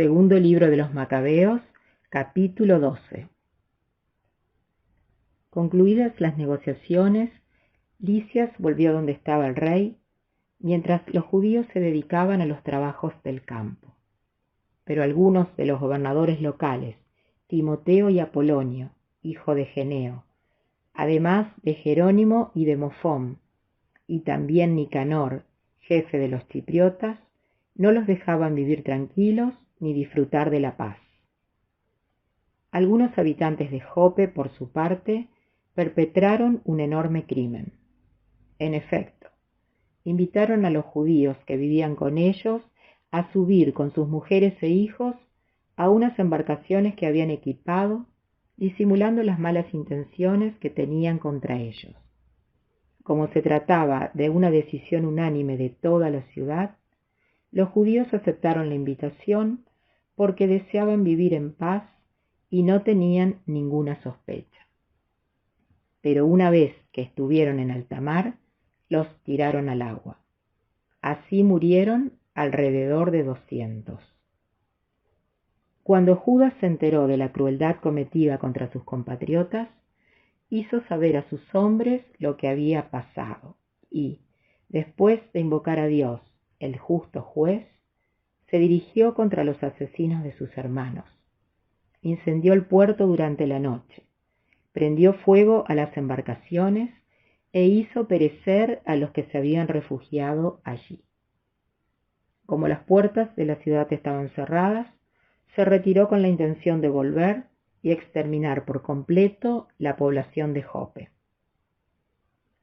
Segundo libro de los Macabeos, capítulo 12. Concluidas las negociaciones, Lisias volvió donde estaba el rey, mientras los judíos se dedicaban a los trabajos del campo. Pero algunos de los gobernadores locales, Timoteo y Apolonio, hijo de Geneo, además de Jerónimo y Demofón, y también Nicanor, jefe de los chipriotas, no los dejaban vivir tranquilos ni disfrutar de la paz. Algunos habitantes de Jope, por su parte, perpetraron un enorme crimen. En efecto, invitaron a los judíos que vivían con ellos a subir con sus mujeres e hijos a unas embarcaciones que habían equipado, disimulando las malas intenciones que tenían contra ellos. Como se trataba de una decisión unánime de toda la ciudad, los judíos aceptaron la invitación porque deseaban vivir en paz y no tenían ninguna sospecha. Pero una vez que estuvieron en alta mar, los tiraron al agua. Así murieron alrededor de 200. Cuando Judas se enteró de la crueldad cometida contra sus compatriotas, hizo saber a sus hombres lo que había pasado y, después de invocar a Dios, el justo juez, se dirigió contra los asesinos de sus hermanos. Incendió el puerto durante la noche, prendió fuego a las embarcaciones e hizo perecer a los que se habían refugiado allí. Como las puertas de la ciudad estaban cerradas, se retiró con la intención de volver y exterminar por completo la población de Jope.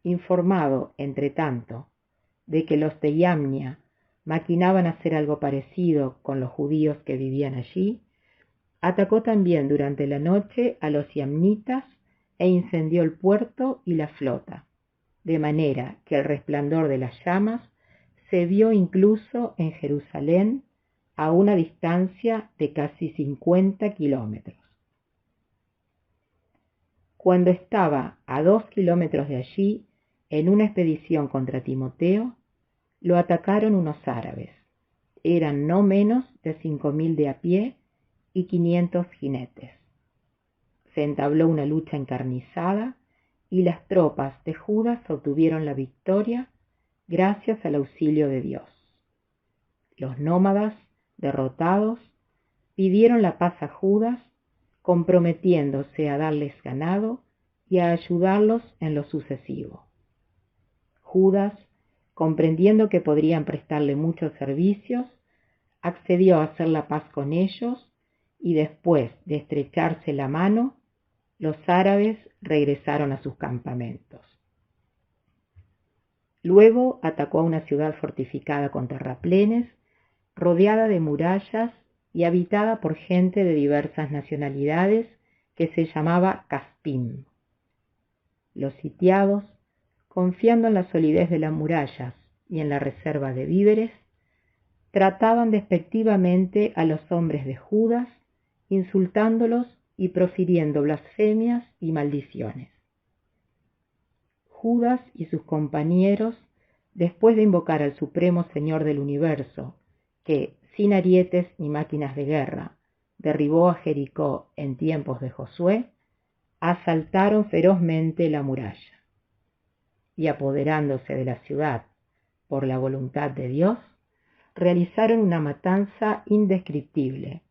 Informado, entretanto, de que los de Yamnia maquinaban hacer algo parecido con los judíos que vivían allí, atacó también durante la noche a los yamnitas e incendió el puerto y la flota, de manera que el resplandor de las llamas se vio incluso en Jerusalén a una distancia de casi 50 kilómetros. Cuando estaba a 2 kilómetros de allí, en una expedición contra Timoteo, lo atacaron unos árabes. Eran no menos de 5.000 de a pie y 500 jinetes. Se entabló una lucha encarnizada y las tropas de Judas obtuvieron la victoria gracias al auxilio de Dios. Los nómadas, derrotados, pidieron la paz a Judas, comprometiéndose a darles ganado y a ayudarlos en lo sucesivo. Judas, comprendiendo que podrían prestarle muchos servicios, accedió a hacer la paz con ellos y después de estrecharse la mano, los árabes regresaron a sus campamentos. Luego atacó a una ciudad fortificada con terraplenes, rodeada de murallas y habitada por gente de diversas nacionalidades que se llamaba Caspim. Los sitiados, confiando en la solidez de las murallas y en la reserva de víveres, trataban despectivamente a los hombres de Judas, insultándolos y profiriendo blasfemias y maldiciones. Judas y sus compañeros, después de invocar al Supremo Señor del Universo, que, sin arietes ni máquinas de guerra, derribó a Jericó en tiempos de Josué, asaltaron ferozmente la muralla. Y apoderándose de la ciudad por la voluntad de Dios, realizaron una matanza indescriptible,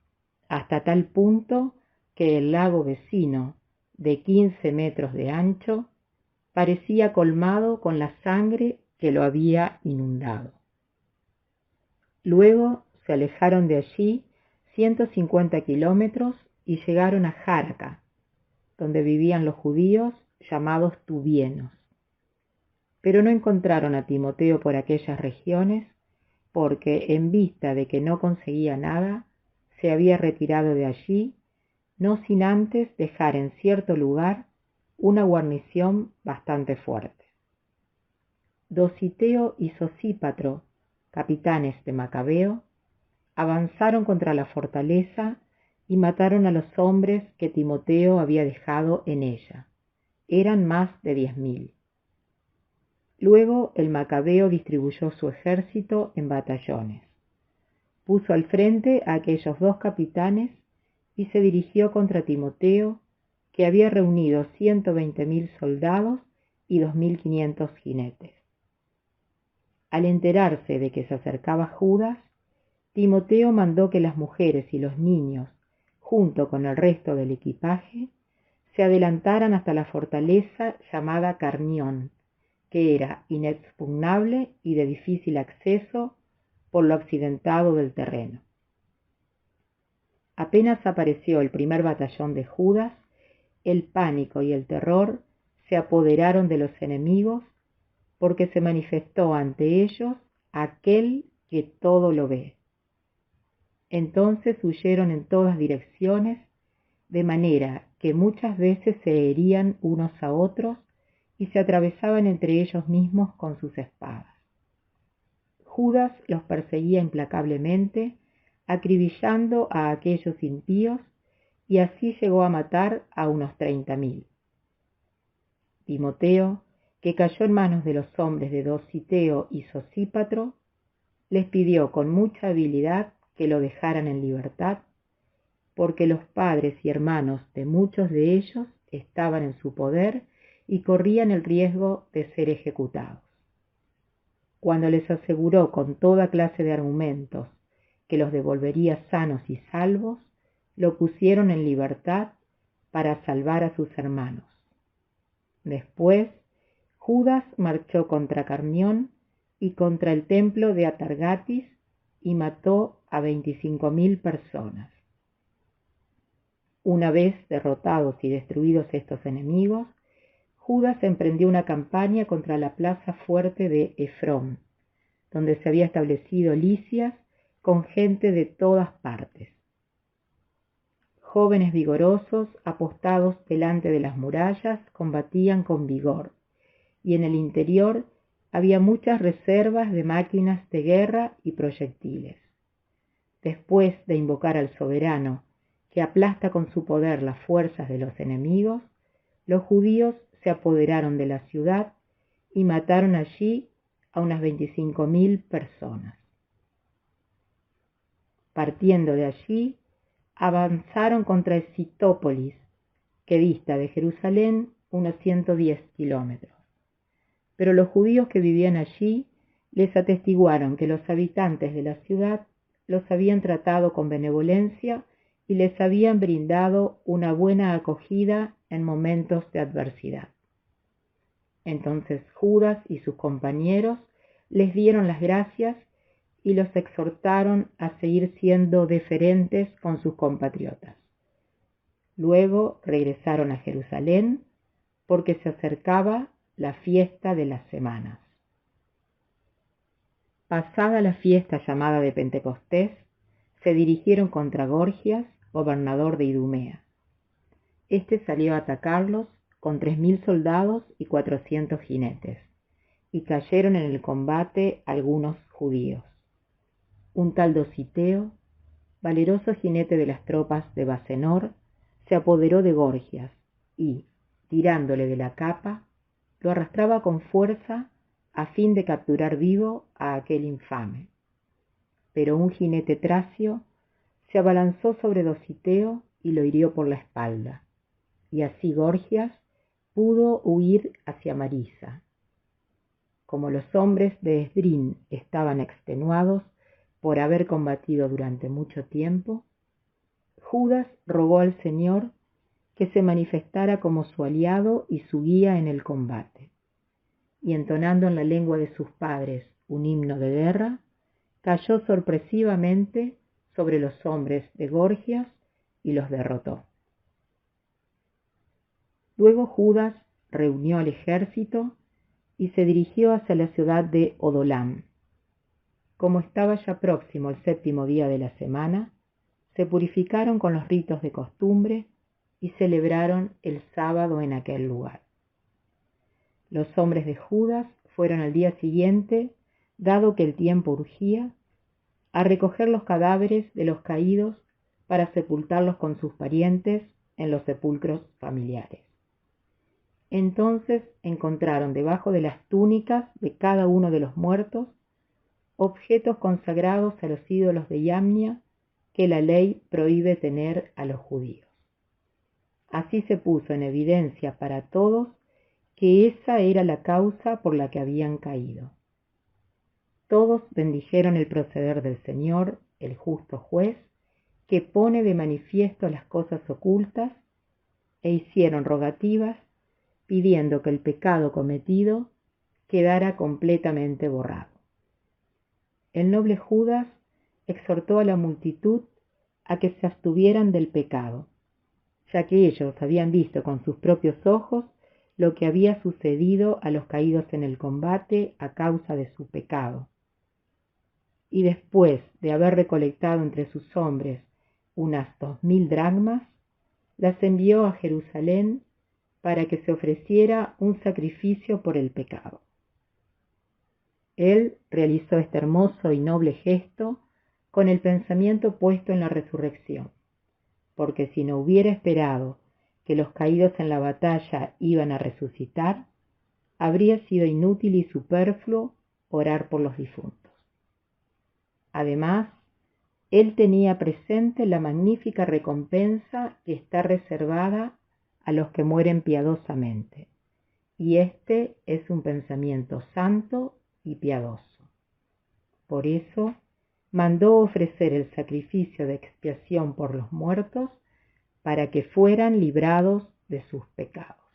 hasta tal punto que el lago vecino, de 15 metros de ancho, parecía colmado con la sangre que lo había inundado. Luego se alejaron de allí 150 kilómetros y llegaron a Jaraca, donde vivían los judíos llamados tubienos. Pero no encontraron a Timoteo por aquellas regiones, porque en vista de que no conseguía nada, se había retirado de allí, no sin antes dejar en cierto lugar una guarnición bastante fuerte. Dositeo y Sosípatro, capitanes de Macabeo, avanzaron contra la fortaleza y mataron a los hombres que Timoteo había dejado en ella. Eran más de 10.000. Luego el Macabeo distribuyó su ejército en batallones. puso al frente a aquellos 2 capitanes y se dirigió contra Timoteo, que había reunido 120.000 soldados y 2.500 jinetes. Al enterarse de que se acercaba Judas, Timoteo mandó que las mujeres y los niños, junto con el resto del equipaje, se adelantaran hasta la fortaleza llamada Carnión, que era inexpugnable y de difícil acceso por lo accidentado del terreno. Apenas apareció el primer batallón de Judas, el pánico y el terror se apoderaron de los enemigos, porque se manifestó ante ellos aquel que todo lo ve. Entonces huyeron en todas direcciones, de manera que muchas veces se herían unos a otros y se atravesaban entre ellos mismos con sus espadas. Judas los perseguía implacablemente, acribillando a aquellos impíos, y así llegó a matar a unos 30.000. Timoteo, que cayó en manos de los hombres de Dositeo y Sosípatro, les pidió con mucha habilidad que lo dejaran en libertad, porque los padres y hermanos de muchos de ellos estaban en su poder y corrían el riesgo de ser ejecutados. Cuando les aseguró con toda clase de argumentos que los devolvería sanos y salvos, lo pusieron en libertad para salvar a sus hermanos. Después, Judas marchó contra Carnión y contra el templo de Atargatis y mató a 25.000 personas. Una vez derrotados y destruidos estos enemigos, Judas emprendió una campaña contra la plaza fuerte de Efrón, donde se había establecido Lisias con gente de todas partes. Jóvenes vigorosos, apostados delante de las murallas, combatían con vigor, y en el interior había muchas reservas de máquinas de guerra y proyectiles. Después de invocar al soberano, que aplasta con su poder las fuerzas de los enemigos, los judíos se apoderaron de la ciudad y mataron allí a unas 25.000 personas. Partiendo de allí, avanzaron contra Escitópolis, que dista de Jerusalén unos 110 kilómetros. Pero los judíos que vivían allí les atestiguaron que los habitantes de la ciudad los habían tratado con benevolencia y les habían brindado una buena acogida en momentos de adversidad. Entonces Judas y sus compañeros les dieron las gracias y los exhortaron a seguir siendo deferentes con sus compatriotas. Luego regresaron a Jerusalén porque se acercaba la fiesta de las semanas. Pasada la fiesta llamada de Pentecostés, se dirigieron contra Gorgias, gobernador de Idumea. Este salió a atacarlos con 3.000 soldados y 400 jinetes, y cayeron en el combate algunos judíos. Un tal Dositeo, valeroso jinete de las tropas de Basenor, se apoderó de Gorgias y, tirándole de la capa, lo arrastraba con fuerza a fin de capturar vivo a aquel infame. Pero un jinete tracio se abalanzó sobre Dositeo y lo hirió por la espalda, y así Gorgias pudo huir hacia Marisa. Como los hombres de Esdrín estaban extenuados por haber combatido durante mucho tiempo, Judas rogó al Señor que se manifestara como su aliado y su guía en el combate, y entonando en la lengua de sus padres un himno de guerra, cayó sorpresivamente sobre los hombres de Gorgias y los derrotó. Luego Judas reunió al ejército y se dirigió hacia la ciudad de Odolam. Como estaba ya próximo el 7º día de la semana, se purificaron con los ritos de costumbre y celebraron el sábado en aquel lugar. Los hombres de Judas fueron al día siguiente, dado que el tiempo urgía, a recoger los cadáveres de los caídos para sepultarlos con sus parientes en los sepulcros familiares. Entonces encontraron debajo de las túnicas de cada uno de los muertos objetos consagrados a los ídolos de Yamnia que la ley prohíbe tener a los judíos. Así se puso en evidencia para todos que esa era la causa por la que habían caído. Todos bendijeron el proceder del Señor, el justo juez, que pone de manifiesto las cosas ocultas, e hicieron rogativas pidiendo que el pecado cometido quedara completamente borrado. El noble Judas exhortó a la multitud a que se abstuvieran del pecado, ya que ellos habían visto con sus propios ojos lo que había sucedido a los caídos en el combate a causa de su pecado. Y después de haber recolectado entre sus hombres unas 2000 dracmas, las envió a Jerusalén para que se ofreciera un sacrificio por el pecado. Él realizó este hermoso y noble gesto con el pensamiento puesto en la resurrección, porque si no hubiera esperado que los caídos en la batalla iban a resucitar, habría sido inútil y superfluo orar por los difuntos. Además, él tenía presente la magnífica recompensa que está reservada a los que mueren piadosamente, y este es un pensamiento santo y piadoso. Por eso, mandó ofrecer el sacrificio de expiación por los muertos para que fueran librados de sus pecados.